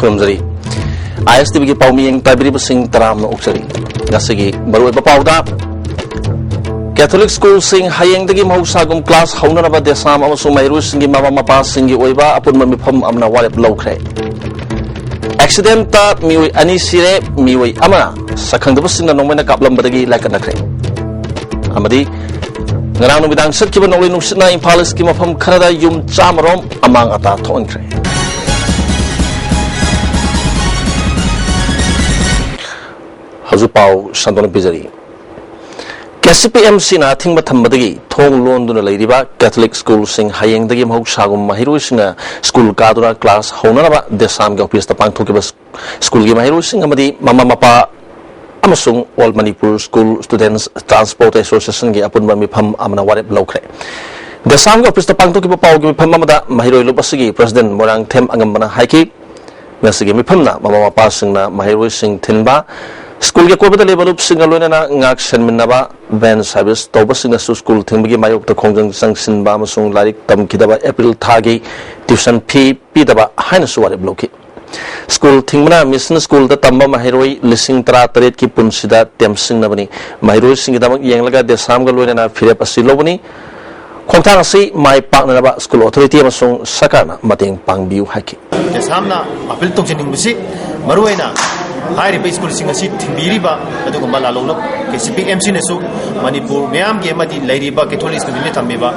खुरमजरी ISTV की पाउमियंग ताबिरिब सिंह तराम न उक्सरी गसगी बरुए बपाउदा Catholic school sing hayeng dagi mahusagum class haunaraba desam amasung mairu singi mama mapa singi oiba apun mamifam amna walep lawkhre accident ta miwi ani sire miwi ama sakhangdaba singna nongmena kaplam badagi lakanakre amadi ngarang numidang setkiba nongli nungsitna imphalis ki mafam kharada yum chamrom amang ata thonkre hazu pau sandona bizari KCPMC na thingba thambadagi thong londuna leiriba Catholic school sing hayeng dagi mahusagum mahiru singa school kadura class haunaraba desam ga office ta pangthokiba school gi mahiru singa amadi mama mapa amasung all Manipur school students transport association gi apunba mifam amna warep lawkhre desam ga office ta pangthokiba pau gi mifam amada mahiru lupasigi president morang them angambana haiki ngasigi mifamna mama mapa singna mahiru sing thinba school ke kobada level up singa loina ngak senminaba van service toba singa school thingbi mayok ta khongjang sangsin ba masung larik tam kidaba april thagi tuition fee pidaba haina suware bloki school thingmana mission school ta tamba mahiroi lising tra taret ki punsida temsing nabani mahiroi singi damak yenglaga desam ga loina firep asilobani khongthang asi mai paknaba school authority amasung sakarna mateng pangbiu haki desamna appeal tokjening bisi maruaina Hari Bay School Singasi Timbiriba, Adugo Malalona, KCPMC Nesu, Manipur, Miam Gamadi, Ladiba, Catholic School Tambiba,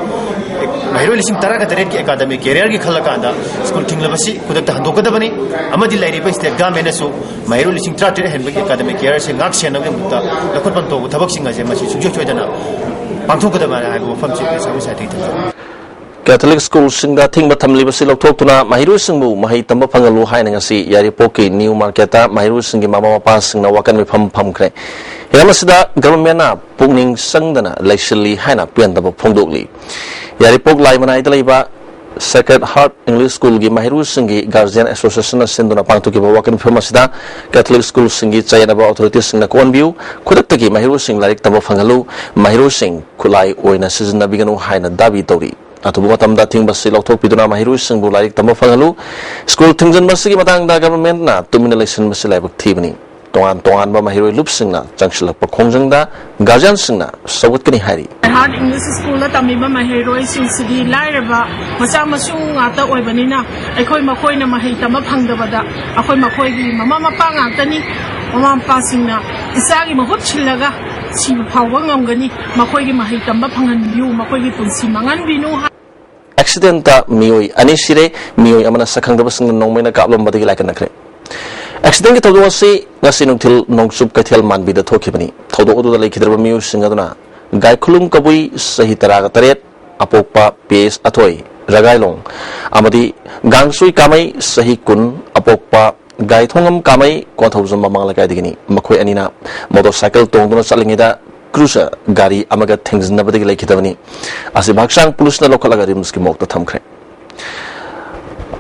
Mahiro Sim Taraka Academy, Career Kalakanda, School Tinglabasi, Kudata Handokadabani, Amadi Ladiba is the Gamenesu, Mahiro Sim Trate and Academy Care, and Action of the Lakopanto, Tabaxing as a machine, Jojana, Pantokadama, I go from Chip. Catholic school singda thingba thamliba silok thoktuna mahiru singbu mahai tamba phangalu haina ngasi yari poki new market ta mahiru singi mama mapa singna wakan mi pham khre yamasida government na pungning sangdana laisili haina piandaba phongdokli yari pok lai manai dalaiba Sacred Heart English School gi mahiru singi guardian association sinduna pangtuki ba wakan phamasida Catholic school singi chayanaba authority singna konbiu khudaktagi mahiru sing larik tamba phangalu mahiru sing khulai oina sizna biganu haina dabi tori Atubu matamda thingba silok thokpiduna mahiru singbu larik tamba phangalu school thingjan masigi matangda government na tumina election masilai bak thibani tongan ba mahiru lup singna jangsilak pa khongjangda guardian singna sawat kani hari Heart English School la tamiba mahiru sing sigi lairaba macha masung ata oibanina aikoi makoina mahai tamba phangdabada akoi makoi gi mama mapa ngakani mama mapa singna isagi mahut chilaga si phawang ngamgani makoi gi mahai tamba phangan biu makoi gi punsi mangan binu accident ta mioi ani sire mioi amana sakhangdaba sing nongmaina kablom badagi laikanakre accident ki thodo si ngasi nungthil nongsup kaithel manbi da thokibani thodo odu da leikhidraba mioi singaduna gaikhulum kabui sahi taraga taret apokpa PS athoi ragailong amadi gangsui kamai sahi kun apokpa gai thongam kamai kothawjam mamang lakai digini makhoi anina motorcycle tongduna chalingida cruiser gari amaga thingznabadagi leikhitabani asi bhaksang police na lokalaga rims ki mokta thamkhre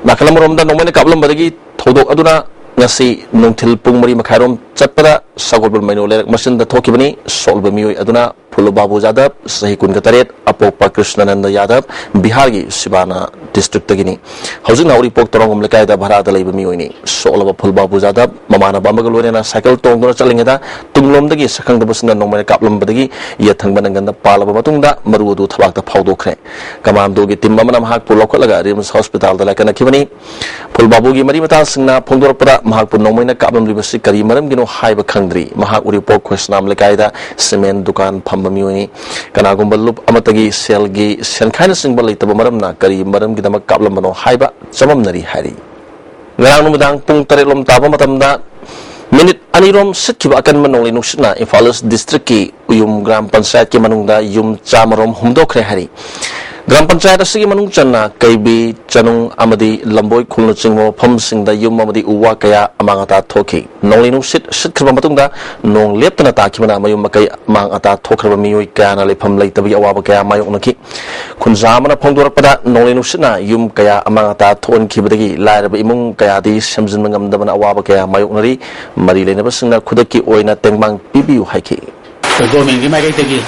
nakalamromda nomene kablam badagi thodok aduna ngasi nungthil pungmari makhairom chatpada sagolbal maino lerak masin da thokibani solba mioi aduna Phulo Babu Yadav sahi kun ka taret apokpa Krishnananda Yadav Bihar gi Sibana district tagini housing nauri pok torongom lekai da bhara da leiba mioi ni solaba Phulo Babu Yadav mamana bamagal lorena cycle tongdona chalingeda tunglom dagi sakhang da busna nomene kaplam badagi ya thangban nganda palaba matungda maru du thabak da phawdokre kamando gi timma manam hak pulok laga Rims hospital da lakana kibani Phulo Babu gi mari mata singna phongdorpra mahak pu nomene kaplam libasi kari maram gino haiba khangdri mahak uri pok khosnam lekai da cement dukan pham mioni kana gumbalup amatagi selgi senkhana singba leitaba maramna kari maram gidamak kaplam bano haiba chamam nari hari ngarang numudang pung tarelom taba matamda minute anirom sikhiba akan manongli nuksna Imphalis district ki uyum gram panchayat ki manungda yum chamarom humdokre hari gram panchayat asigi manung channa kaibi chanung amadi lamboi khulna chingmo phamsingda yum amadi uwa kaya amangata thoki nongli nuksit sikhiba matungda nong leptana takibana mayum makai amangata thokraba miyoi kana lepham leitabi awaba kaya mayoknaki khunjamana phongdorpada nongli nuksitna yum kaya amangata thon khibadagi lairaba imung kaya di samjinma ngamdabana awaba kaya mayoknari mari lenaba singna khudaki oina tengmang pibiu haiki government gi mai tagi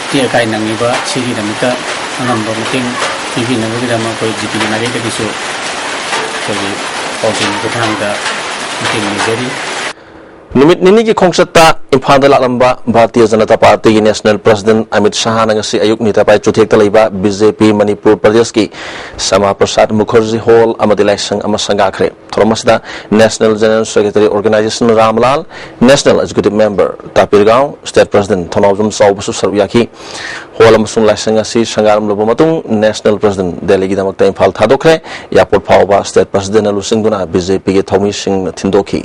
Tia kai nangiba sigi namita anamba meeting TV nangagi dama koi GP nari tadi so koi ꯄꯥꯎꯖꯦꯜ ꯈꯨꯠꯊꯥꯡꯗ ꯃꯇꯦꯡ ꯅꯤꯖꯔꯤ Numit nini ki khongsatta imphal da lamba Bharatiya Janata Party ki National President Amit Shah na ngasi ayuk ni tapai chuthek talaiba BJP Manipur Pradesh ki Sama Prasad Mukherjee Hall amadi election ama sanga khre thromasda National General Secretary Organization Ramlal National Executive Member Tapirgaon State President Thonawjum Saubasu Sarwyaki Hall amasung election asi sangaram lobo matung National President Delhi gi damakta imphal thadokre yapot phawba State President alusingduna BJP ki thomi sing thindoki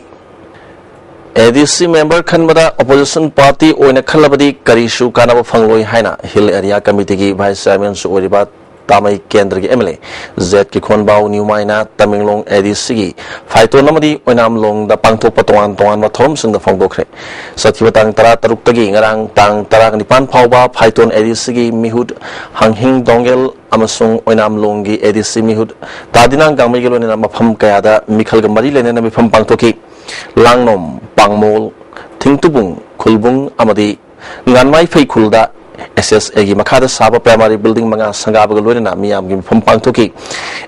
ADC member Kanmada opposition party oina khalabadi karishu kanaba fangloi haina Hill Area Committee ki Vice Chairman su oriba Tamai Kendra ki MLA Z ki Khonbau Newmaina Tamilong ADC ki Phaito namadi oinam long da pangthok patongan tongan ma thorom sing da phongdokre sathibatang tara taruk tagi ngarang tang tara nipan phawba Phaiton ADC ki Mihud Hanghing Dongel amasung oinam long ki ADC Mihud tadinang gangmai gelone na mapham kayada mikhal ga mari lene na mifam pangthoki Langnom, Pangmol, Tingtubung, Kulbung, Amadi, Nganmai Fei Kulda, SSA gi Makada Saba Primary Building Manga Sangabagalurina, Miam Gim Pangtoki,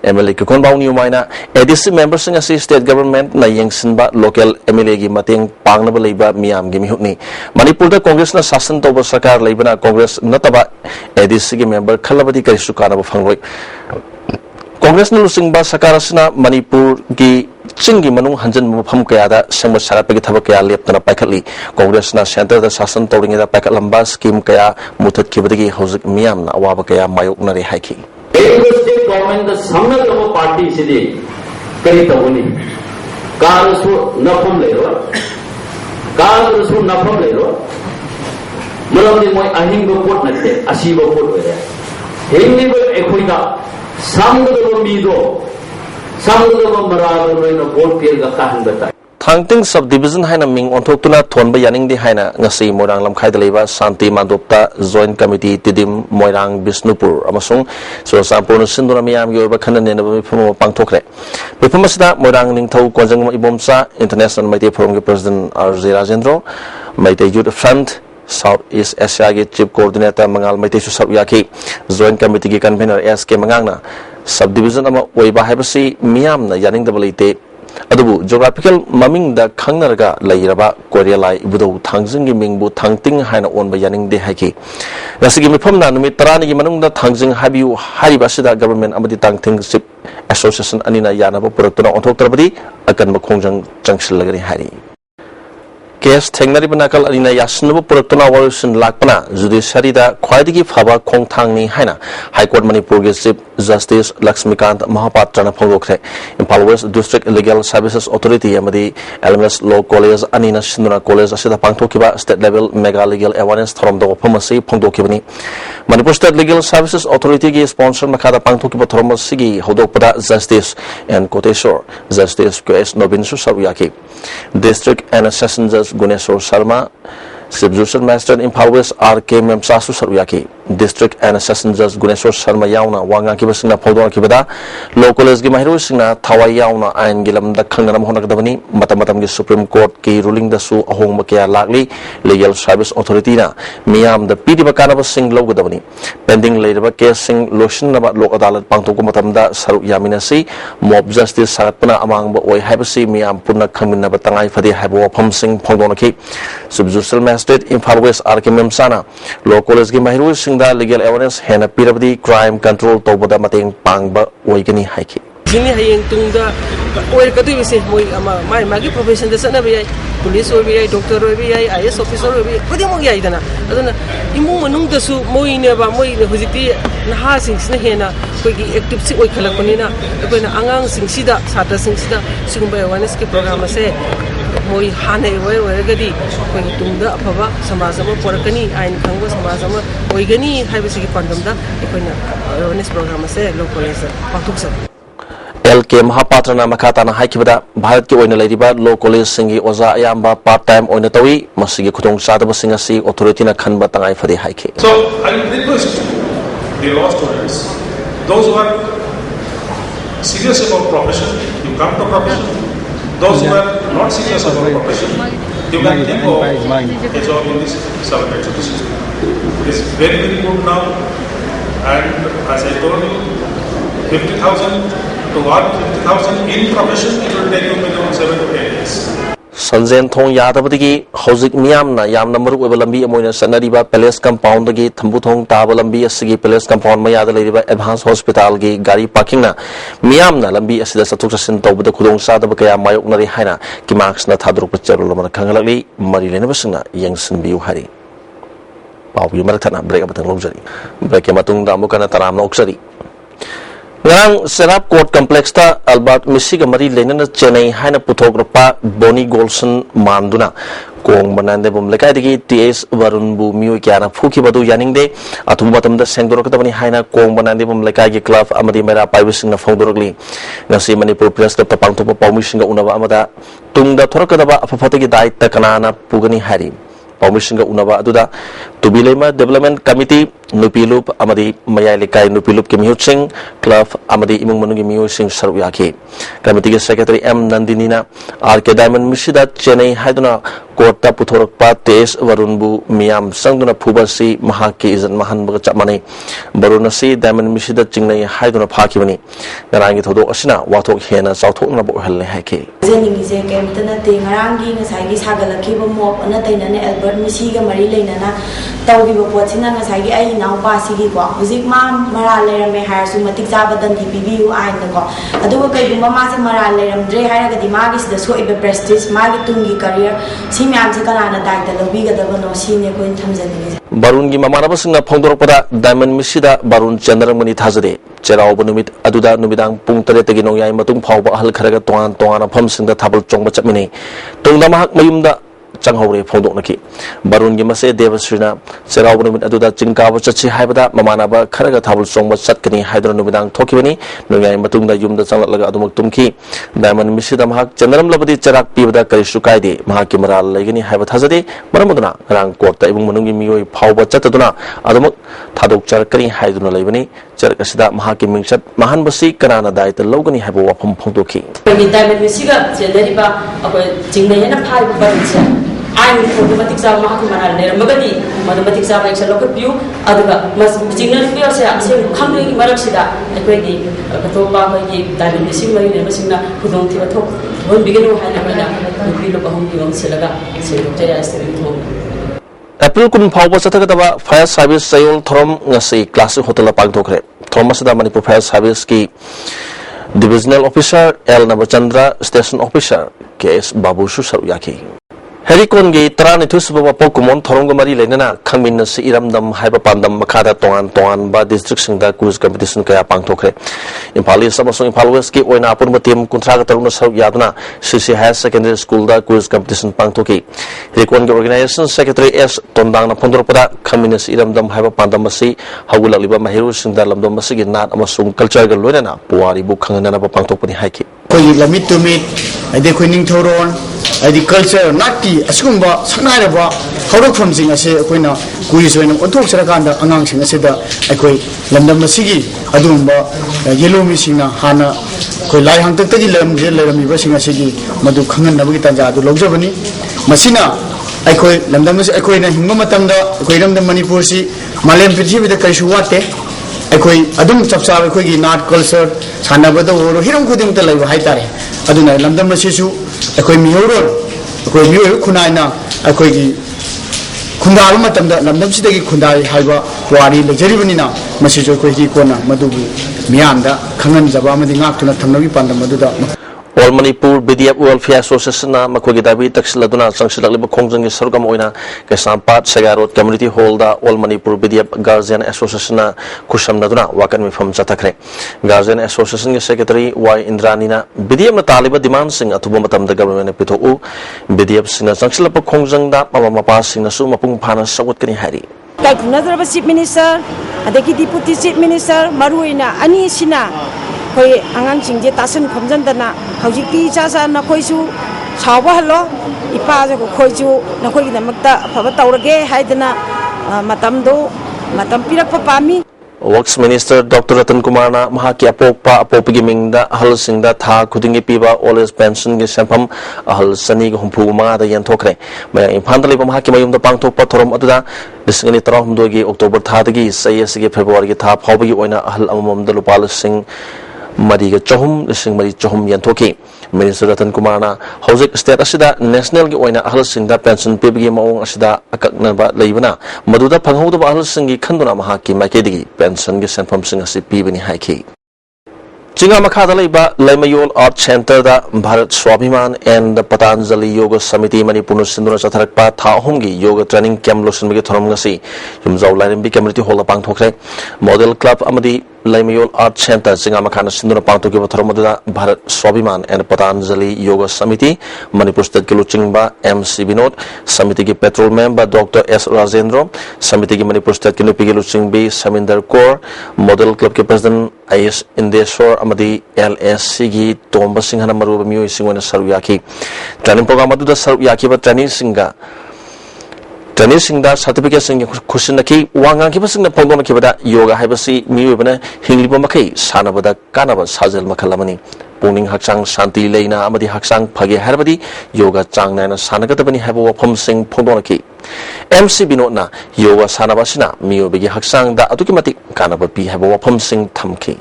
MLA Kukonbau Newmaina, ADC members in Assist State Government, Na Yang Sinba, local MLA gi Mating, Pangnaba Labor, Miam Gimi Hutni, Manipur Congress na Sasan Toba Sakar Labana Congress, Nataba, ADC gi member Kalabadi Karisukana Fangway. Congress na lusingba sakarasna Manipur gi chingi manung hanjan mafam kaya da sengba sarat pagi thabak kaya leptana paikhatli Congress na center da sasan tawringi da paikhat lamba scheme kaya mutat kibadagi hauzik miyam na awaba kaya mayok na re haiki state government da samna da party sidi kari tawuni karasu nafam lero malam ni moi ahing go pot natte asiba pot hoya hengni go ekhoida Thangting subdivision haina ming onthoktuna thonba yaning di haina ngasi Moirang lamkhai da leiba Santi Mandopta Joint Committee Tidim Moirang Bisnupur amasung Sosampur sinduna miyam gi oiba khana nena mifam pangthokre mifam asida Moirang ningthau konjang ibomsa International Maitai Forum gi President RJ Rajendra Maitai Youth Front Southeast Asia ki Chief Coordinator Mangal Maitai su Saryaki Joint Committee ki Convener SK Mangangna Subdivision ama oiba haibasi miyam na yaning dabalite adubu geographical maming da khangnarga lairaba Korea lai ibudo thangjing gi mingbu thangting haina onba yaning de haiki nasigi mifam na numit tarani gi manung da thangjing habiu hariba sida government amadi tangting ship association anina yanaba product na onthok tarabadi akan makhongjang jangsil lagari hari Case Tengnari Banakal Alina Yasnubu Purtuna Warson Lakpana, Judiciary da Kwaidigi Faba Kong Tangni Haina, High Court Manipur Chief Justice Laxmikant Mahapatra Pongokre, Impal West District Legal Services Authority, Amadi, LMS Law College, Anina Shindra College, Asida Pangtokiba, State Level Mega Legal Awareness from the Pharmacy, Pongokibani. Manipur State Legal Services Authority sponsor Makada Pangtokiba Thormasigi, Hodopada Justice and Koteshore, Justice QS Nobinsu Sawyaki, District and Assassin Judge Guneshwar Sharma, Subjudicial Magistrate Impal West RK Memsasu Saryaki, District and Assassin Judge Guneshwar Sharma Yauna, Wanga Kibasina Podon Kibada, Local Esgi Mahiru Singna, Tawa Yauna, and Gilam the Kanganam Honakadavani, Matamatam Supreme Court, Ki ruling the Su Ahong Makia Lagli, Legal Service Authority, Miam the Pidi Bakanava Sing Logadavani, pending later case Sing Lotion about Local Pangtokumatamda, Saru Yaminasi, Mob Justice Saratana among Boy Habasi, Miam Puna Kamina Batangai for the Habo Pum Sing Pondonaki, Subjudicial Magistrate Impal West RK Memsana, Local Esgi Mahiru Singda Legal Awareness, Hena Pirabdi, Crime Control, Toboda Mating Pangba, Wagani Hiki. Sini hayang tungda oil katu bisi moi ama mai magi profession da sana biyai police oi biyai doctor oi biyai IS officer oi biyai padi mo yai dana aduna imu manung da su moi ne ba moi hujiti naha sing sina hena koi gi active si oi khalak panina koina angang sing sida sata sing sida sigumba awareness ki program ase moi hane oi gadi koi tungda phaba samaj ama porakani ain khangbo samaj ama oi gani haibisi ki pandamda koina awareness program ase local ase patuk sa LK Mahapatrana Makatana Haikibada, Bharat ki oina ladiba, Law College Singi Oza Ayamba part time oina tawi, Masigi Kutong Sadaba Singasi, authority na Kanba Tangai for the Haiki. So I request the law students, those who are serious about profession, you come to profession. Those who are not serious about profession, you can think of a job in this subject of the system. It's very, very good now, and as I told you, 50,000 to earn 50,000 in profession, it will take you minimum 7 to 8 years. Sanzen Thong Yadabadi, Hosik Miamna, Yam number of Lambi, Amoina Sanadiba, Palace Compound, the gate, Tambutong, Tabalambi, Sigi, Palace Compound, Mayada, Advanced Hospital, Gari Parkina, Miamna, Lambi, as the Satusan Toba, the Kudong Sadabaka, Mayoknari Hana, Kimax, Natadru, Pacherola, Kangalali, Marilena Vasina, Youngson Biu Hari. Pau, you Maratana, break up the luxury. Break Matung Damukana Taram Oxary. Ngarang Serap Court Complex ta Albert Misiga Mari Lenana Chennai Haina Puthograpa Bonnie Golson Manduna Kong Banande Bum Lekadigi TS Varunbu Miu Kiana Fuki Badu Yaningde Atumatam the Sengdorokatani Haina Kong Banande Bum Lekagi Club Amadi Mera Pibising of Fondorogli Nasi Manipur Press Club Tapangto Paumishinga Unava Amada Tunda Torakadaba Afatagi Dai Takanana Pugani Hari Paumishinga Unava Aduda Tubilema Development Committee Nupilup Amadi Mayalikai Nupilup Kimihuching Club Amadi Imung Manungi Musing Saruyaki Committee Secretary M Nandinina RK Diamond Mishida Chennai Haiduna Kota Puthorokpa Tes Varunbu Miam Sangduna Pubasi Mahaki is and Mahan Bagachamani Barunasi Diamond Mishida Chingnai Haiduna Pakimani Narangi Todo Asina Watok Hena South Nabu Helle Haki Zening is a Kemptana Tingarangi Sagi Sagalaki Mop Anataina Albert Misiga Marie Lena Taugi Potina Sagi now passing go. Music Mam Marale may hire so much example than TPV and the go. I do okay, Mamma Marale, Dre Hire the Magis, the so even prestige, Magitungi career, see me Amzakana died the Lobiga the Bono senior going Tanzania. Barungi Mamarabasina Pondoropata, Diamond Mishida, Barun Chandramanit Hazade, Cherao Numit, Aduda Numidang, Puntaretagino Matung Pau, Halkaraga Toan, Pumps in the Table Chong Bachamini, Tungama Mayumda. Changhore Fondonaki Barun Yamase Devasrina Serao Aduda Chinka was Chachi Habada Mamanaba Karaga Tabul Song was Satkani Hydronubidang Tokibani Nugay Matunda Yum the Sanlaga Adumaktumki Diamond Mishidam Hak General Labadi Charak Pivada Karishukaidi Mahakimara Lagani Habat Hazade Maramudana Rang Kota Ibung Manungi Mio Power Chataduna Adamuk Tadok Charakari Hydrona Labani Charakasida Mahaki Mingshat Mahan Basi Karana died the Logani Habo Wapum Pondoki. Diamond Misiga Deriva Jingana Pai I'm automatic Mahakimana, Magadi, Mathematic Selection local view, other must signal fears, coming Maraxida, a great Katopa, Diamond Missing, never seen who don't give a talk. One begin to Hanamana, we look home beyond Selaga, April couldn't power Sataka Fire Service Sayol Throm Nasi Classic Hotel Pangtokre, Thomas the Manipur Fire Service Key Divisional Officer L. Navachandra, Station Officer, K.S. Babu Susaruyaki. Herikon Gay Tranitus Pokumon Torongamari Lenana, coming as Iramdam Hyperpandam Makada Toan by district that cruise competition Kaya Pangtokre. In Pali Samaso in Palweski, when Apumatim Contractoruna South Yaduna, Sisi has secondary school that cruise competition Pangtoki. Herikon Organization Secretary S. Tondana Pondopada, coming as Iramdam Hyperpandamasi, Hawula Liba Mahirus in Dalamdom Masigi, not Amasum Culture Galuna, Puari Bukangana Pangtopani Haki. Lamit to meet a deconing Toron. The culture not the Askumba, Sanaraba, how from Sing as a Quina, who is when Otto Sarakanda, announcing a Seda, a quay, London Masigi, Adumba, Yellow Missina, Hana, Kolai Hunter Tagilam, Jelami, Rushing a Sigi, Madu Kangan Navitanja, the Logzavani, Masina, I quay, London was a quay, and Himamatanda, Quayam the Manipursi, Malam Piti with the Kashuate, a quay, Adum Chapsa, Quay, not culture, Sanabada, or Hiram Kudim Tala, Haitari, Aduna, London Masisu. Akoi miuron akoi miu kunaina akoi khundal matamda lamdam sidagi khundai haiba wari lejeribnina masijo koi ki kona madubu miyamda khangan jaba amadi ngaktuna thamnabi pandam maduda All Manipur BDF Welfare Association Makogi Dabi Taxiladuna Sansilaliba Kongjang Sargam Oina Kasampat Sagarot Community Hall da All Manipur BDF Guardian Association Kusham Naduna Wakan from Zatakre Guardian Association Secretary Y Indranina BDF Taliba demands sing atumatam the government Pito BDF Sina Sansilapa Kongjang da Mama passing Suma Pung Pana Sawat Kani Hari. Another Chief Minister, Adeki Deputy Chief Minister, Maruina, Ani Sina. Koi angang singje tasen khomjandana hojikti chasa na koisu chawa halo ipa jo khoisu na koi namakta phaba tawrage haidana matam pirakpa pami. Works Minister Dr. Ratan Kumar na mahaki apopigi mingda ahal singda tha khudingi piba old pension ge sampam ahal sani ge humpu mga da yan thokre maya imphandali ba mahaki mayum da pangthokpa thorom aduda disingani tarom do ge October tha dagi sayas ge February ge tha phawbagi oina ahal amam da lupal sing mariga chahum lising mari chahum yantoki Minister Ratan Kumarna Hojik State asida national gi oina ahal singda pension pebigi maung asida akaknaba leibana maduda phanghoda ba ahal singi khanduna mahaki makedigi pension gi senfam sing asi pibani haiki Chinga Makada Leba Lemayol Art Center da Bharat Swabhiman and the Patanjali Yoga Samiti Manipur Sindhuna Chatharakpa Tha Ahumgi Yoga Training Camp Losinbagi Thoram ngasi Yumzau Lairimbi Community Hall Pang Thokre Model Club Amadi Lemayol Art Center Chinga Makana Sindhuna Pang Thokiba Thoramada Bharat Swabhiman and Patanjali Yoga Samiti Manipur State Kiluchingba MC Binod Samiti ki Petrol Member Dr. S. Rajendra Samiti ki Manipur State Kinupi Kiluchingbi Saminder Kaur Model Club ki President IS Indeshwar Amadi LSC gi Tomba Singhana Maruba Mui Singwana Saruyaki Training Program Aduda Saruyaki ba Training Singda Certificate Sing Kusinaki Wangang Kipasing Pondona Kibada Yoga Habasi Miubana Hingliba Maki Sanabada Kanaba Sazel Makalamani Puning Haksang Shanti Leina Amadi Haksang Pagi Harbadi Yoga Chang Nana Sanagatabani Habo Pom Sing Pondonaki MC Binotna Yoga Sanabasina Miubigi Haksang da Atukimati Kanaba Pi Habo Pom Sing Tamki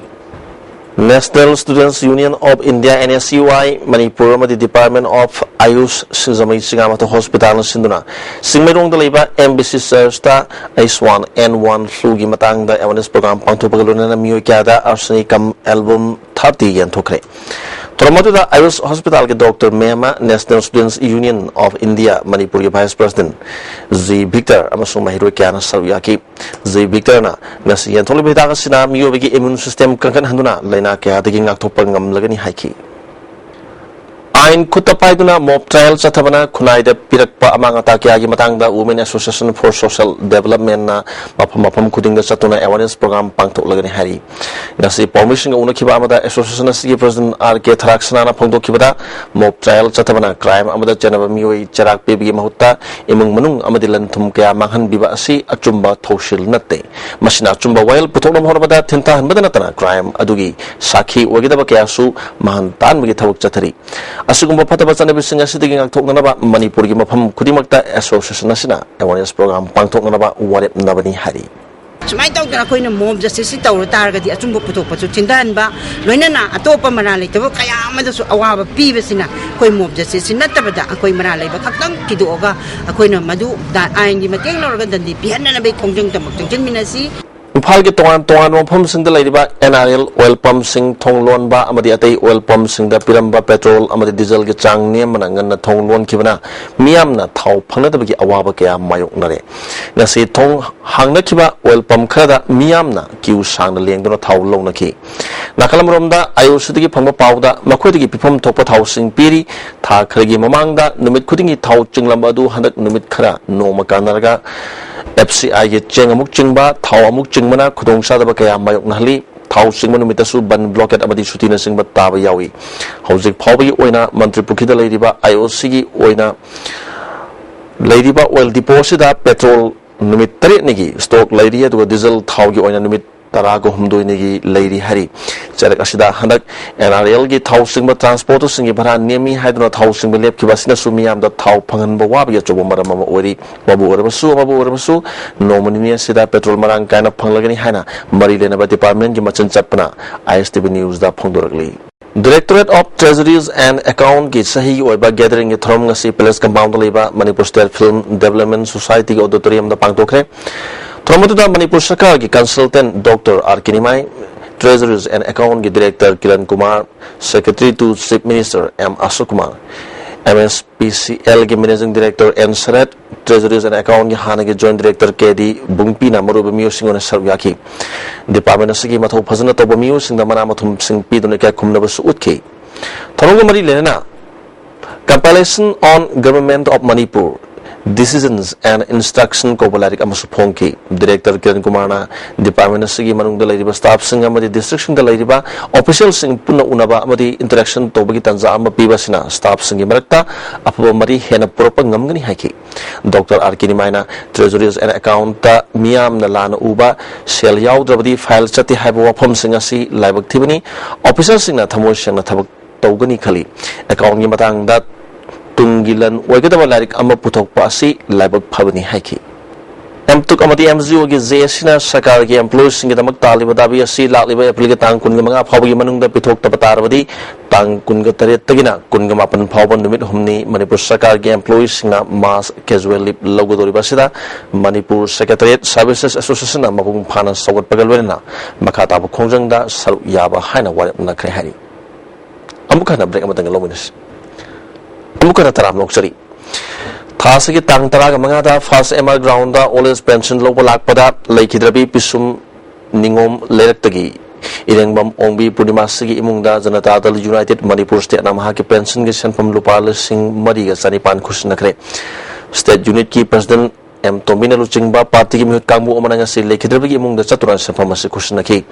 National Students Union of India NSUI Manipur Madi Department of Ayush Sinzamai Singamata Hospital Sinduna Singmerong the Leba Embassy Sersta Ace1 N1 Flugi Matang the awareness program Pantopagaluna Miyokada Arsenicum album 30 Yantokre Toramatuda Ayush Hospital ke Dr. Mehma National Students Union of India Manipur Vice President Z Victor Amasung Mahiro Kiana Saruyaki Z Victor na Nasi Yantoli Betaga Sina Miyobigi immune system Kankan Handuna Lena Kia taking Octopangam Lagani Haiki Ain Kutapaiduna Mob Trial Chatabana Kunaida Pirakpa among Atakiagi Matanga Women Association for Social Development na Mapam Kuding the Satuna Awareness Program Pangtok Lagani Hari Nasi Permission Unakibamada Association City President R.K. Tharaksana Pongto Kibada Mob Trial Chatabana Crime Amada Janava Mui Charak Baby Mahuta Imung Manung Amadilan Tumkea Mahan Biba Asi Achumba Toshil Nate Mashina Chumba Wail Putonam Horabada Tinta Madanatana Crime Adugi Saki Wagidaba Kiasu Mahan Tan Migitawak Chatari Asugumba Patabasana Bisinga sitting at Tokanaba, Manipur Gimapam Kudimakta Association Nasina, awareness program Pangtokanaba, what it Nabani Hari. Sumay taw na ko ng mob justice taw targa di atumbo puto paso tindahan ba loina na atopa manalay taw kaya amada so awaba pibe sina koy mob justice natabada akoy manalay ba kakang kiduoga akoy na madu da ayin di mateng lorga dandi pihan na bay kongjong tamak tungchen minasi Impal ke tongan wapam sing dalai ba NRL oil pump sing thonglon ba amadi atai oil pump sing da piramba petrol amadi diesel ke chang niam manangan na thonglon kibana miam na thau phangna da bagi awaba kya mayok nare na se thong hangna kiba oil pump khada miam na kiu sang na leng do thau long na ki nakalam rom da ayush digi phangba pawda makhoi digi pipam thokpa thau sing piri tha khragi mamang da numit khudingi thau chinglam adu hanak numit khara noma kanarga FCI ye cheng amuk chingba thau amuk chingmana khudong sadaba kaya mayok nahli thau singma numitasu ban blockade amadi sutina singba taba yawi hojik phawbi oina mantri pukhida leiriba IOC gi oina leiriba oil deposit petrol numit tare nigi stock leiri adu diesel thau gi oina numit Tarago Humdoi Nigi Lady Harry. Jarak Ashida Hanak NRL gi Tau Singba Transport Singi Bara Nemi Hydro Tau Singba Lep Kibasina Sumiam the Tau Pangan Bawabi Chobomara Mama Ori Babu Urabasu Nomania Sida Petrol Marang kind of Panglagani Hana Marilena Department Gimachan Chapana ISTV News da Pongdoragli. Directorate of Treasuries and Account ki sahi oiba gathering ki throm ngasi Palace Compound leba Manipur State Film Development Society auditorium da pangtokre Thromaduda Manipur Sarkar ki consultant Dr. R. Kinimai, Treasuries and Account ki Director Kiran Kumar, Secretary to Chief Minister M. Ashok Kumar, MSPCL ki Managing Director N. Sarat, Treasuries and Account ki Hana ki Joint Director KD Bungpi na Maruba Miyo Singona Sarwyaki, Department of Sigi Matho Phazana Toba Miyo Sing da Mana Mathum Sing Pidone Kya Kumnaba Suutki. Throngo Mari Lena Compilation on Government of Manipur Decisions and Instruction Kobalarik Amasupongki, Director Kiran Kumana, Department of Sigi Manung the Lady Staff Sing Amadi District the Lady Official Sing Puna Unaba Amadi Interaction Tobagi Tanza Ama Pibasina, Staff Singi Marakta, Apamari Hena Propa Ngamgani Haki, Dr. Arkini Maina, Treasuries and Account Miam Nalana Uba, Shell Yau Drabadi File Chati Habo Pom Singasi, Live Activity, Official Singa Tamosh and Tabak Togani Kali, Account Yamatang that Tungilan Wagadaba Larik Ama Putok Pasi, Libel Pavani Haki. M2 amati MZO gi JSina Sakar gi employees singi damak taliba dabi asi lakliba April gi tang kun manga phawgi manungda pithok ta batarabadi tang kun ga taret tagina kun ga mapan phawban numit humni Manipur Sakar gi employees singa mass casual leave logodori basida Manipur Secretariat Services Association mabung phana sogot pagalwena makata bu khongjangda saru yaba haina warep na khre hari amuka na break amatang lominis amuka na taram loksari Thasagi tang taraga mangada first MR ground da always pension lobo lakpada laikhidrabi pisum ningom leraktagi irengbam ongbi purnimasi imungda janata dal United Manipur State namha ki pension gi senpam lupal sing mari ga sanipan khusnakre state unit ki president M Tomina Luchingba party ki mihut kangbu omananga si laikhidrabi imungda chaturan senpam asi khusnaki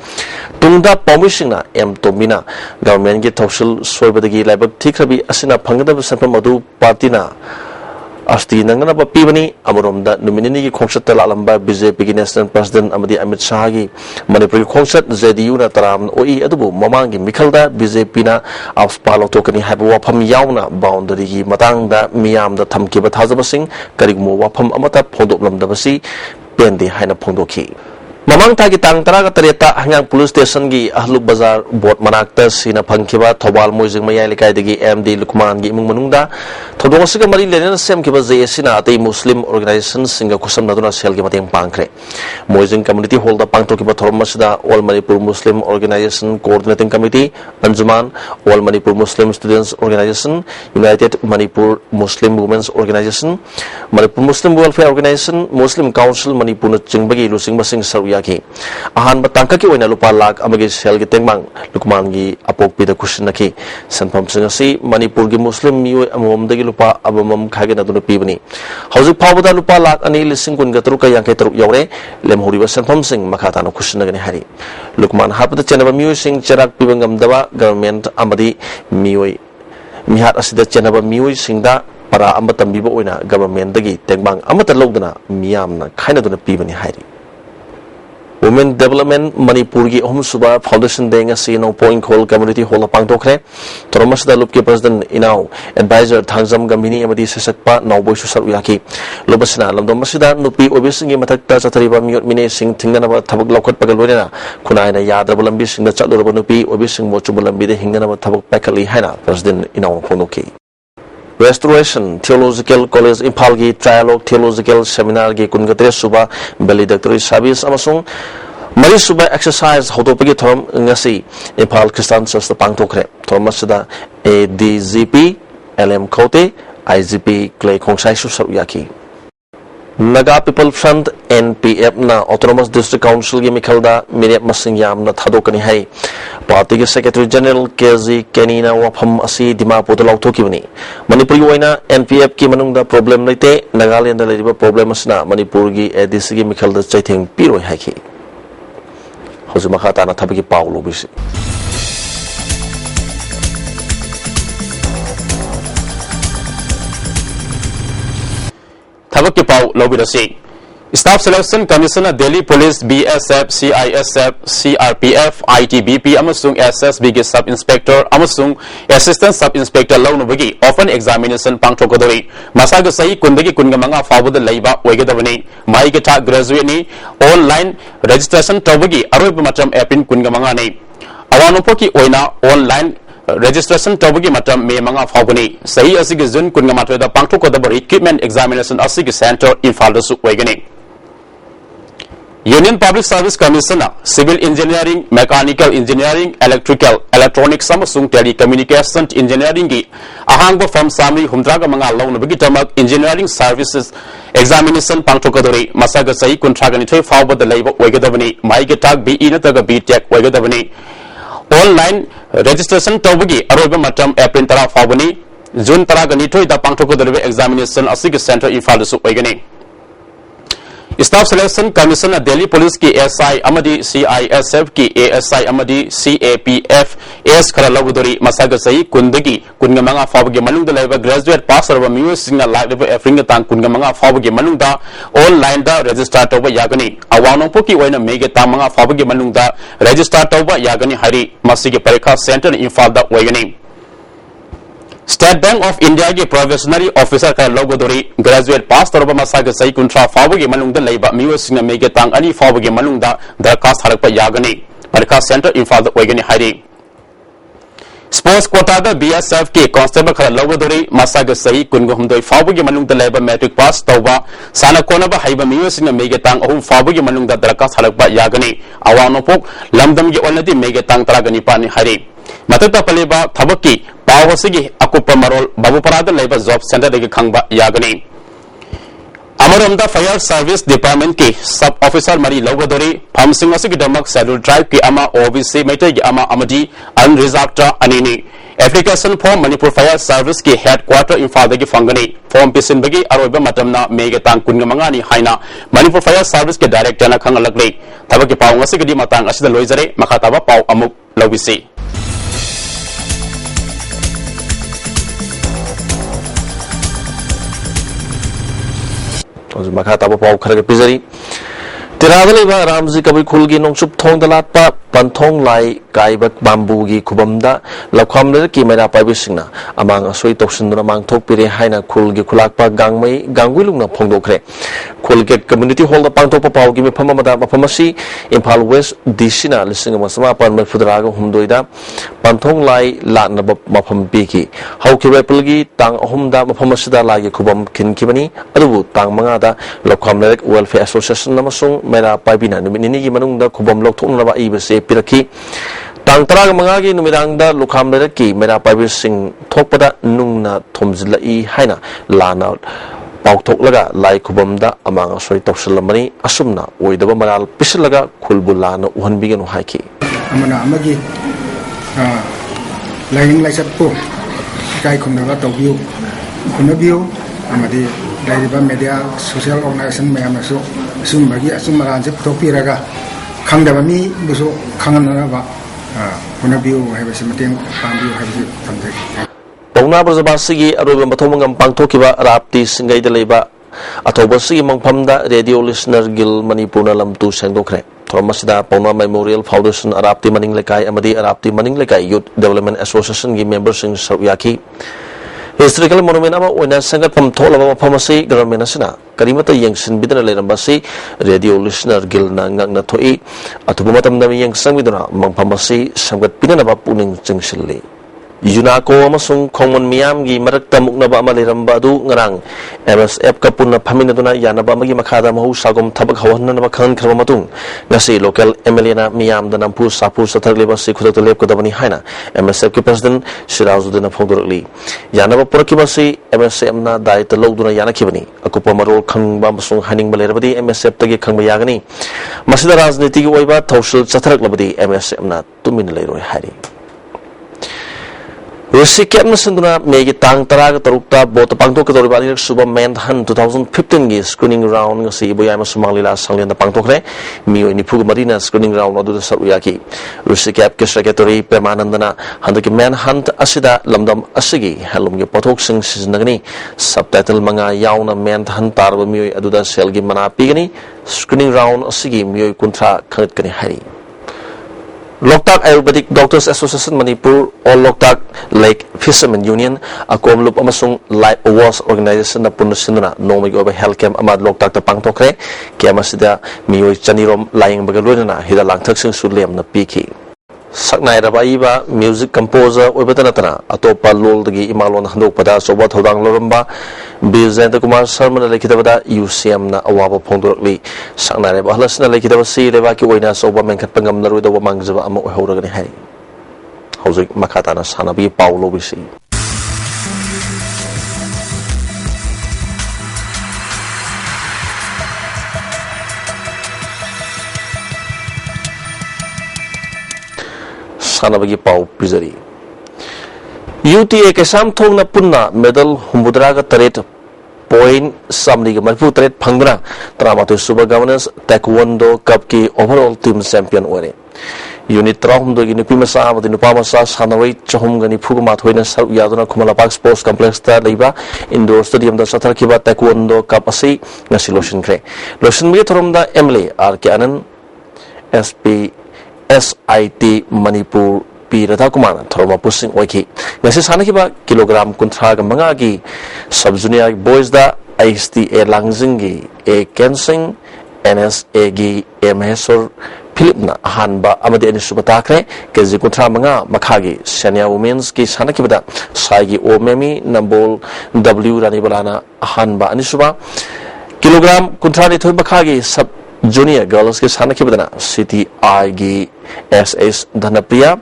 tungda pamisingna M Tomina government gi thausil soibadagi laibak thikrabi asina phangda senpam adu party na Asti nangana ba pibani amuromda nominini ki khonsat talalamba BJP ki national president amadi Amit Shah gi Manipur khonsat JDU na taram oi adubu mamangi mikhalda BJP na afpalo tokani haba wafam yauna boundary gi matangda miyamda thamkiba thajabasing karigmo wafam amata phondoplamdabasi pende haina phondokhi Mamang tagi tang taraga tareta hangang police station gi Ahluk Bazar bot manakta sina phangkiba Thobal Moijing Mayai Likai dagi MD Lukman gi imung manungda thodongsiga mari lenen sem kiba JSina atei Muslim organization singa kusam naduna sel gi mateng pangkre Moijing community hall da pangtokiba thormasida All Manipur Muslim Organization Coordinating Committee Anjuman All Manipur Muslim Students Organization United Manipur Muslim Women's Organization Manipur Muslim Welfare Organization Muslim Council Manipur na chingbagi lusing basing yaki ahan batangka ki oina lupa lak amagi sel gi tengmang lukman gi apok pida kushnaki sanpam singasi Manipur gi Muslim mioi amom dagi lupa abamam khage na dunu pibani hauzik phawda lupa lak ani lising kun gatru ka yang kai taru yaure lemhuri ba sanpam sing makhata na kushnagani hari lukman hapda chenaba mioi sing cherak pibangam dawa government amadi mioi mihat asida chenaba mioi singda para amatam bibo oina government dagi tengmang amata logdana miyamna khaina duna pibani hari Women Development Manipur gi Suba Foundation denga si no point hall community hall pangtokre Thomas da lupki president inau advisor thangjam gamini amadi sesakpa nawboi susar uyaki lobasna lamdom masida nupi obisingi mathakta chathariba miot mine sing thingna ba thabak lokhat pagalorena kunaina yadra lambi singda chatluraba nupi obising mochu lambi de hingna ba thabak pakali haina president inau phonoki Restoration Theological College Impal gi Trialogue Theological Seminar gi Kungatre Suba Valedictory Service amasung Mari Suba exercise hodopagi thoram ngasi Impal Christian Church ta pangtokre thomasida ADGP LM Khote IGP Clay Khongsai susar yaki Naga People Front NPF na Autonomous District Council gi mikhalda minep masing yam na thadokani hai Party gi Secretary General KZ Kenina wafam asi Dimapur da lautokibani Manipur gi oina NPF ki manungda problem leite Nagaland da leriba problem asna Manipur gi ADC gi mikhalda chaitheng piroi haiki Hozuma khata na thabagi paulo bisi Thabak ki pau lobirasi Staff Selection Commissioner Delhi Police BSF CISF CRPF ITBP amasung SSB gi Sub Inspector amasung Assistant Sub Inspector launubagi open examination pangthokodori masaga sahi kundagi kungamanga fawbada leiba oigadabani maigata graduate ni online registration tawbagi aroiba matam April kungamanga nei awanopoki oina online registration tawbagi matam me manga fawgani sahi asigi jun kungamatra da pangthokodabari equipment examination asigi center Imphal da su oigani Union Public Service Commissioner Civil Engineering Mechanical Engineering Electrical Electronics amasung Telecommunication Engineering gi ahangba firm samri humdraga manga launabagi tamak Engineering Services Examination pangthokodori masaga sahi kuntragani thoi fawbada leiba oigadabani maigata BE nataga BTech oigadabani online registration tawbagi aroiba matam April tara fawbani June taragani thoi da pangthokodori examination asigi center Imphal su oigani Staff Selection Commissioner Delhi Police ki SI amadi CISF ki ASI amadi CAPF S khara lagudori masaga sahi kundagi kungamanga fawbagi manungda laiba graduate pass arba miyo singna laiba Africa tang kungamanga fawbagi manungda online da register tawba yagani awano poki oina mege tamanga fawbagi manungda register tawba yagani hari masigi parikha center Imphal da oigani State Bank of India की Provisionary Officer का लोगोदोरी graduate pass तौर पर मसा के सही कुंट्रा फावो के मनुंग the लेबा मियो सिंह में के तांग अनी फावो के मनुंग द दरखास्त हरक पर यागनी दरखास्त सेंटर इम्फाल द ओइगनी हाइरी स्पोर्ट्स कोटा द BSF के कांस्टेबल खरा लोगोदोरी मसा के सही कुंगो हमदोई फावो के मनुंग द लेबा मैट्रिक पास तौबा साना कोनबा हाइबा मियो सिंह में के तांग अहुम फावो के मनुंग द दरखास्त हरक पर यागनी अवानोपोक लमदम के ओनदी में के तांग तरागनी पानी हाइरी मतता पलेबा थबकी पावसिगी अकुप्पा मरोल बाबूपराद लेबा जॉब सेंटर देगे खंगबा यागनी अमरोमदा फायर सर्विस डिपार्टमेंट के सब ऑफिसर मरी लोगोदोरी फमसिंग असगी दमक शेड्यूल ट्राइब के अमा ओबीसी मेटे के अमा अमदी अनरिजर्व्ड अनिनी application form Manipur fire service के हेडक्वार्टर इम्फाल देगे फंगनी फॉर्म पिसिनबगी अरोइबा मतमना मेगे तांग कुनगा मंगानी हाइना मणिपुर फायर सर्विस के डायरेक्टर ना खंगलकले थबकी पाव असगी मतंग असिदा लोइजरे मखाताबा पाव अमुक लौबिसी मखा ताबा पाव खरग पिजरी तिरादलेबा रामजी कबी खुलगी नोंचुप थोंग दलाटपा पंथोंग लाई काइबक बांबूगी खुबमदा लखमले की मेरा पाइबिसिंगना अमांग असोई तोक्सिनदुना मांगथोक पिरे हाइना खुलगी खुलाकपा गांगमई गांगुइलुंगना फोंगदोखरे खुलगे कम्युनिटी हॉल दा पांगथोकपा पावगी मफमदा मफमसी इम्फाल वेस्ट डीसीना लिसिंग मसमा पर मफुदराग हुमदोइदा पंथोंग लाई लानब मफम पीकी हौकी रेपलगी तांग अहुमदा मफमसिदा लागी खुबम खिनखिबनी अदुबु तांग मंगादा लखमले वेलफेयर एसोसिएशन नमसुंग मेरा पाइबिना निमिनिगी मनुंगदा खुबम लोकथोकनबा इबसे पिरखी तांग तराग मंगागी नुमिदांगदा लुखाम लेरकी मेरा पाइबि सिंग थोकपदा नुंगना थोमजिलाई हाइना लाना पाउथोकलगा लाई खुबमदा अमांग असोई तौसलमनी असुमना ओइदबा मराल पिसलगा खुलबु लाना उहनबिगनु हाइकी अमना अमगी लाइंग लाइसपो काय खुमनगा तौबियो खुनबियो अमदि लाइरिबा मीडिया सोशल ऑर्गेनाइजेशन मयामसु असुमबगी असुमरांजे पुथोकपिरगा खंगदबा मी बुसु खंगनबा खुनबियो हाइबसे मतेंग पांबियो हाइबसे थमजे पौना ब्रजबासिगी अरोबा मथोमंगम पांगथोकिबा राप्ती सिंगैदा लेबा अथोबसिगी मंगफमदा रेडियो लिसनर गिल मणिपुरना लमतु सेंदोखरे थोमसिदा पौना memorial foundation अराप्ती मनिंग लेकाई अमदी अराप्ती मनिंग लेकाई youth development association की मेंबर सिंग सरयाकी हिस्टोरिकल मोनुमेंट अमा ओइना संगतफम थोलबा मफमसी गवर्नमेंट असना करीमता यंगसिन बिदना लेरंबासी रेडियो लिसनर गिल ना ngakna thoi atubu matamda yengsang biduna mangphamasi samgat pinanaba puning chingsilli यूनाको अमसुंग खोंगमन मियाम की मरक्ता मुक्नबा अमा लेरंबा अदु ngarang MSF का पुनः फमिनदुना यानबा अमगी मखादा महु सागम थबक हवहननबा खनखरबा मतुंग ngasi लोकल एमएलए ना मियाम द नमपु सापु सथरलेबा सिखुदक लेपकदबनी हाइना MSF के प्रेसिडेंट सिराजुद्दीन फोंदोरली यानबा पुरकिबासी MSF ना दायित्व लौदुना यानखिबनी अकुपा मरोल खंगबा अमसुंग हानिंग बलेरबदी MSF तगे खंगबा यागनी मसिदा राजनीति की ओइबा थौसल चथरकलबदी MSF ना तुमिन लेरोय हारि Rusi Captain Sanduna Megi Tang Taraga Tarukta bought the Pangtok Doribani Suba Manhunt 2015 screening round Siboyama Somalila Salian the Pangtokre, Mio in Pugu Marina screening round of the Saruyaki. Rusi Cap Secretary Permanandana Handaki Manhunt Asida Lamdam Asigi, Halum Potok Sing Siznagani, subtitle Manga Yauna Manhunt Tarva Mio Aduda Selgi Mana Pigani, screening round Asigi Mio Kuntra Kankani Hari. Loktak Ayurvedic Doctors Association Manipur or Loktak Lake Fishermen Union akom lup amasung Life Awards Organization na puno sinuna nomig over health camp amad Loktak ta pangtokre kaya masida miyoy chanirom laying bagaluna na hida langtak sing sudlem na piki saknai rabaiba music composer oibatanatana atopa lol dagi imalon handok pada soba thodang loramba Bizenta Kumar Sharma lekitaba UCM na awaba phongdorli saknai reba halasna lekitaba si reba ki oina soba menkat pangam laru da mangjaba amo horagani hai hauzik makatana sanabi paulo bisi sanabagi pau pizari UTA ke samthong na punna medal humbudraga taret point samni ke marfu taret phangdra tramatu super governance taekwondo cup ki overall team champion ore unit trahum do gi nupi masa amadi nupa masa sanawai chahum gani phugma thoina sar yaduna khumala park sports complex ta leiba indoor stadium da sathar kiba taekwondo cup asi ngasi lotion kre lotion mi thorom da MLA RK Anand SP SIT Manipur P Radha Kumar Thorma Pusing Oiki ngasi sanakiba kilogram kuntra ga manga gi sub junior boys da ISTV Langzingi A Kensing NSA gi Mhesor Philipna Hanba Amadi Anisubatakre Kezi Kuntra Manga Makagi Senior Women's ki Sanakibada Saigi O Memi Nambol W Ranibalana Hanba Anisuba Kilogram Kuntra Nitoi Makagi Sub Junior Girls ki Sanakibadana CTI gi SS Dhanapriya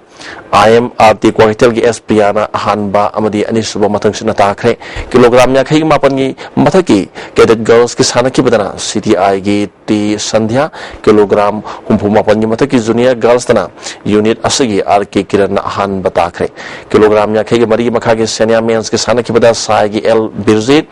IMRT Quakitel gi S Priyana Hanba Amadi Anisuba Matang Sinatakre Kilogram Yakai Mapangi Mataki Cadet Girls ki Sanakibadana CTI gi T Sandhya Kilogram Humpumapangi Mataki Junior Girls Dana Unit Asagi RK Kiran Hanba Takre Kilogram Yakai Mari Makagi Senior Men's ki Sanakibada Sai gi L Birzit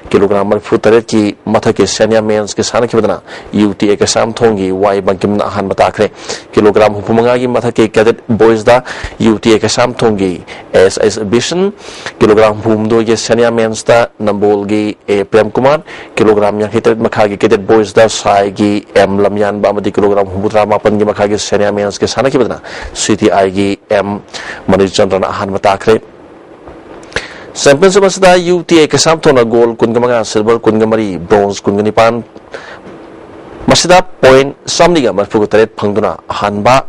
Kilogram Marfutaret ki Mataki Senior Men's ki Sanakibadana UTA Kasam Tongi Y Bankim Hanba Takre Kilogram Humpumangagi Mataki Cadet Boys da UTA Kasam Tongi as exhibition kilogram humdo ge senior men's da Nambol gi A Prem Kumar kilogram yang hitet makagi cadet boys da Sai gi M Lamyan ba madi kilogram humudra mapan gi makagi senior men's ke sana ki badana CTI gi M Manichandran ahan matakre championship asda UTA Kasam Thona gold kungamanga silver kungamari bronze kunganipan masida point samniga marfugotaret phangduna hanba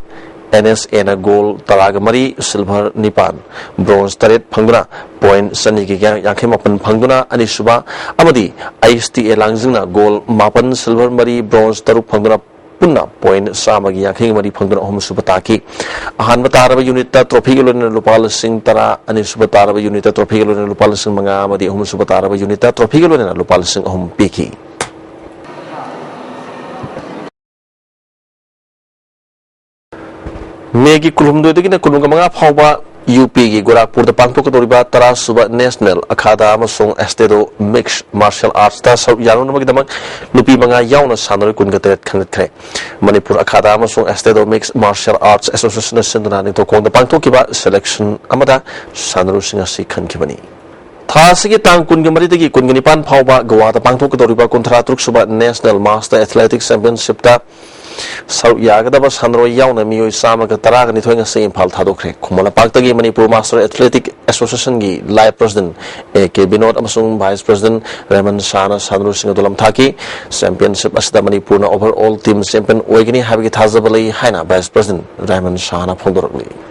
NSA na gold Taragamari silver nipan bronze taret phangduna point sani ki yangkhe mapan phangduna anisuba amadi ISTV Langzing na gold mapan silver mari bronze taruk phangduna punna point samagi yangkhe mari phangduna hom subata ahan bataraba unit ta trophy gelon lupal sing tara anisuba taraba unit ta trophy gelon lupal sing manga amadi hom subata taraba unit ta trophy gelon lupal sing hom piki Megi kulumdo degi na kulunga mga phawba UP gi Gorakhpur da pangthok toriba tara suba national akhada amasung estedo mixed martial arts ta sau yanu namagi damak nupi mga yauna sanoi kungatet khangatkre Manipur akhada amasung estedo mixed martial arts association sindana ni to kong da pangthok kiba selection amada sanaru singa si khankibani Thasigi tang kungamari degi kungani phawba Goa da pangthok toriba kunthra truk suba national master athletics championship ta Sau Yagadaba Sandro Yauna Mio Samaga Taraga Nitoing St. Paul Tadokre, Kumala Paktagi Manipur Master Athletic Association Gi, Live President, A.K. Binod Amasung Vice President, Raymond Shana Sandro Singadulam Taki, Championship Asda Manipur na Overall Team Champion Oigini Habigi Tazabali Haina Vice President, Raymond Shana Pondorli.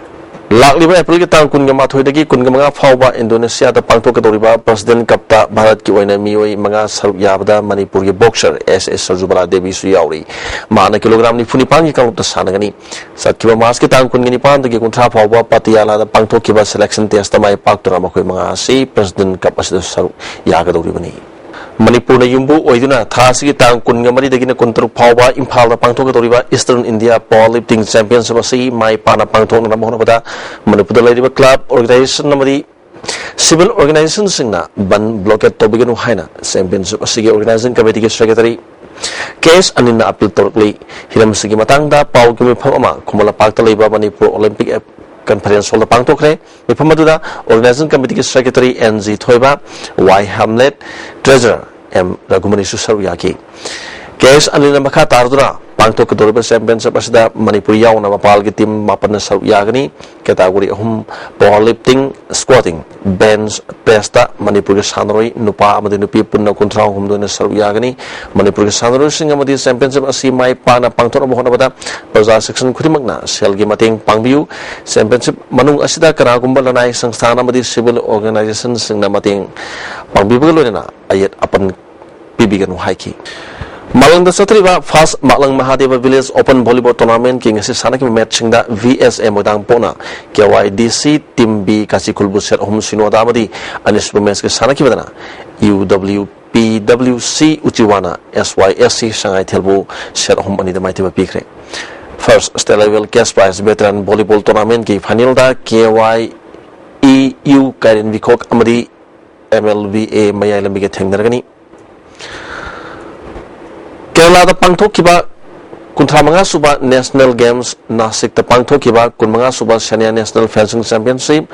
Lakliba April ki tang kunga mathoidagi kunga mga phawba Indonesia da pangthok kadoriba President Kapta Bharat ki oina mioi mga saruk yabda Manipur ki boxer SS Sarjubala Devi su yauri mana kilogram ni funipan ki kalupta sanagani satkiba mas ki tang kunga ni pan dagi kuntra phawba Patiala da pangthok ki ba selection test mai paktura makoi mga si President Kap asida saruk yagadoribani Manipur na yumbu oiduna thasigi tang kunga mari dagina kuntruk phawba Imphal da pangthok kadoriba Eastern India Powerlifting Championship asi mai pana pangthok na mohna bada Manipur da ladiba club organization namadi civil organization singna ban blockade tobiganu haina championship asigi organizing committee ki secretary case anina appeal torkli hiram sigi matangda pau ki mifam ama kumala pakta leiba Manipur Olympic Conference hall pangtokre mifamaduda organizing committee secretary NG Thoiba Y Hamlet treasurer M Ragumani Susaruyaki case anina makha tardura pangtok kedorba championship asda Manipur yauna mapal ki team mapan saruyagani category ahum powerlifting squatting bench press ta Manipur ki sanroi nupa amadi nupi punna kuntra hum do saruyagani Manipur ki sanroi sing amadi championship asi mai pana pangtok mohona bada praja section khurimakna selgi mateng pangbiu championship manung asida kana gumbal lanai sangsthana amadi civil organization singna mateng pangbibu loina ayat apan pibiganu haiki Malang da satriba first Malang Mahadeva Village Open Volleyball Tournament king si sanak match da VSM modang pona KYDC team B kasi kulbu set hom sino da amadi anis women's ke sanak badana UWPWC Uchiwana SYSC Shanghai Thelbu set hom ani da maitiba pikre first state level cash prize veteran volleyball tournament ki final da KYEU Karen Vikok amadi MLVA Mayailam ge thengdargani Kerala da pangthok kiba kuntra manga suba National Games Nasik da pangthok kiba kun manga suba Senior National Fencing Championship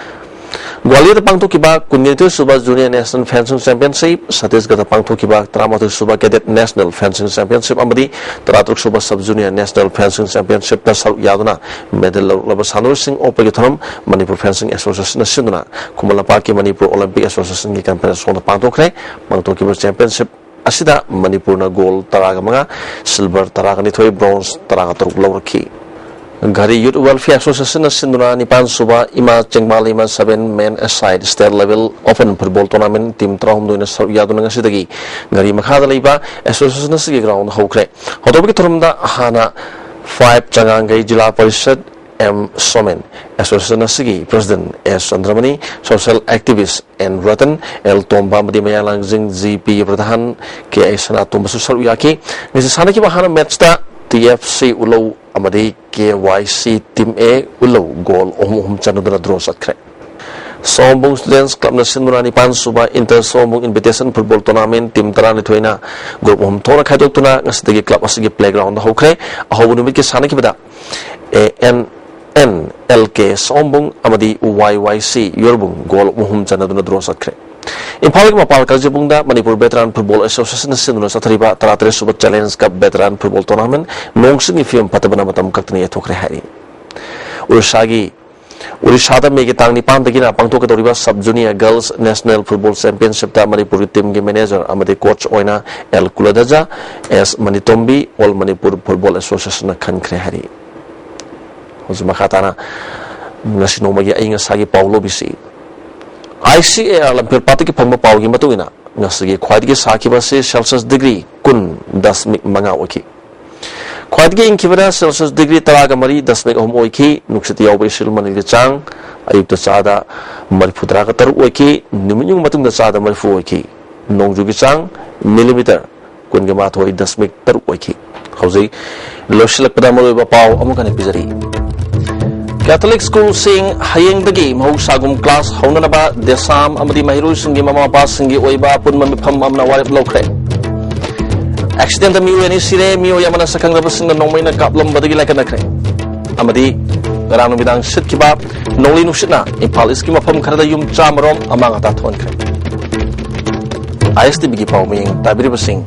Gwalior pangthokiba kunnitu suba junior national fencing championship Chhattisgarh pangthokiba 32 suba cadet national fencing championship amadi 33 suba sub junior national fencing championship ta saruk yaduna medal laba sanur sing opagi tharam Manipur fencing association sinuna Kumalapa ki Manipur Olympic association ki conference sona pangthokre pangthokiba championship asida Manipur na gold taraga manga silver taraga ni thoi bronze taraga taruk lawraki Gari Youth Welfare Association Sinduna Nipan Suba Ima Chengmali Ima 7 men aside state level open football tournament team Trahum Duina Yaduna Sidagi Gari Makada Liba Association Sigi ground Hokre Hotobi Turumda Hana 5 Changangai Jila Parishad M. Somen Association Sigi President S. Andramani Social Activist N. Ratan L. Tomba Madimaya Langzing GP Pradhan K. Sana Tombasu Saruyaki Nisana Kibahana Matchta TFC Ulo Amadi KYC Team A Ulo goal Chanudra draw Sakre. Sombong Students Club Nasinurani Pan Suba Inter Sombong Invitation Football Tournament Team Tarani Tuina Group Home Tona Kadotuna Nastigi Club Asigi Playground Hokre Ahobunumiki Sanakibada LK Sombong Amadi YYC Yorbung goal Chanudra draw Sakre. In Palik Mapal Kaljabungda, Manipur Veteran Football Association Sinula Satriba, Taratre Super Challenge Cup Veteran Football Tournament, Nongsing Film Patabana Matam Katni Tokre Hari. Urshagi Urishada Megatang Nipan Begina, Pangtoka Sub Junior Girls National Football Championship, Manipur Team Game Manager, Amadi Coach Oina, El Kuladaja, as Manitombi, All Manipur Football Association Kankre Hari. Uzumakatana Nasinoma Ingasagi Paulo Bisi. ICA Lampir Pati ki Pamba Paugi Matuina, Nasigi Quadgi Saki Basi Celsius degree Kun Dasmik Mangawaki. Quadgi in Kivada Celsius degree Taragamari Dasmik Homoiki, Nuxiti Obi Shilman Chang, Ayuk the Sada Maripudragatar Wiki, Numinum Matung the Sada Marifuiki, Nongjugi Chang, millimeter, Kungamato Dasmik Tarwiki. Hosey Loshilak Padamolo Pau Amukan Pizari. Catholic School sing Hayeng the game, Ho Sagum class, Honanaba, Desam, Amadi Mahiru Singi Mama Passingi Oiba, Punmamipam Amna Warip Lokre. Accident Mu and Sire, Mio Yamana Sakanga Basin, the Nomina Kaplam Badigi like a Nakre. Amadi, Ranumidang Shitkibab, Noli Nushina, Impaliski Mapam Kadayum Chamarom, among that one. ISTV Pau Ming, Tabiri Sing,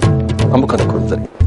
Amukana Kunzari.